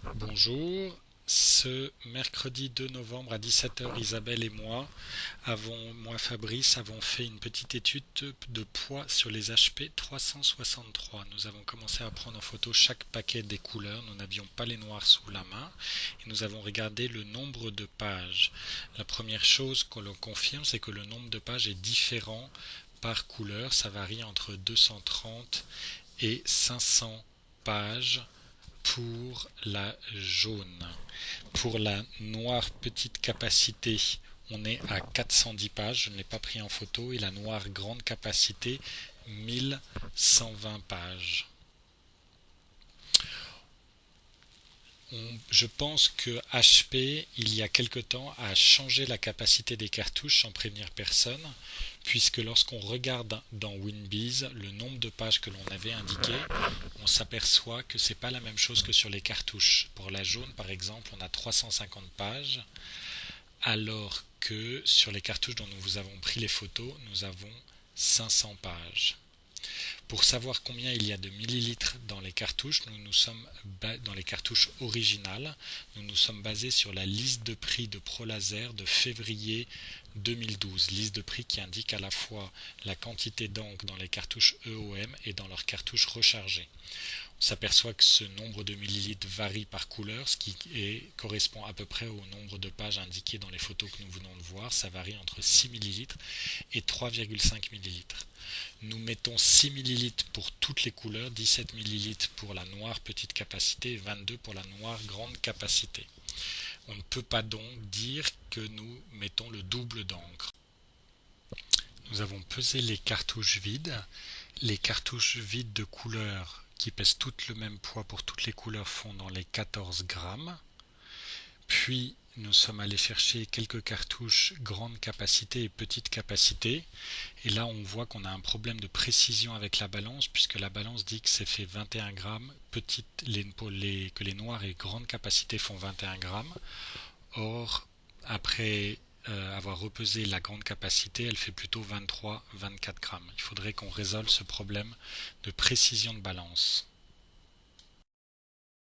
Bonjour, ce mercredi 2 novembre à 17 heures, Isabelle et moi Fabrice, avons fait une petite étude de poids sur les HP 363. Nous avons commencé à prendre en photo chaque paquet des couleurs, nous n'avions pas les noirs sous la main et nous avons regardé le nombre de pages. La première chose que l'on confirme, c'est que le nombre de pages est différent par couleur, ça varie entre 230 et 500 pages pour la jaune. Pour la noire petite capacité, on est à 410 pages, je ne l'ai pas pris en photo, et la noire grande capacité, 1120 pages. Je pense que HP, il y a quelque temps, a changé la capacité des cartouches sans prévenir personne, puisque lorsqu'on regarde dans WinBees le nombre de pages que l'on avait indiqué, on s'aperçoit que c'est pas la même chose que sur les cartouches. Pour la jaune, par exemple, on a 350 pages, alors que sur les cartouches dont nous vous avons pris les photos, nous avons 500 pages. Pour savoir combien il y a de millilitres dans les cartouches, dans les cartouches originales, nous nous sommes basés sur la liste de prix de ProLaser de février 2012, liste de prix qui indique à la fois la quantité d'encre dans les cartouches EOM et dans leurs cartouches rechargées. On s'aperçoit que ce nombre de millilitres varie par couleur, ce qui correspond à peu près au nombre de pages indiquées dans les photos que nous venons de voir. Ça varie entre 6 millilitres et 3,5 millilitres. Nous mettons 6 millilitres pour toutes les couleurs, 17 millilitres pour la noire petite capacité et 22 pour la noire grande capacité. On ne peut pas donc dire que nous mettons le double d'encre. Nous avons pesé les cartouches vides. Les cartouches vides de couleur qui pèsent toutes le même poids pour toutes les couleurs font dans les 14 grammes. Puis nous sommes allés chercher quelques cartouches grande capacité et petite capacité. Et là on voit qu'on a un problème de précision avec la balance, puisque la balance dit que c'est fait 21 grammes, que les noirs et grande capacité font 21 grammes. Or, après avoir repesé la grande capacité, elle fait plutôt 23-24 grammes. Il faudrait qu'on résolve ce problème de précision de balance.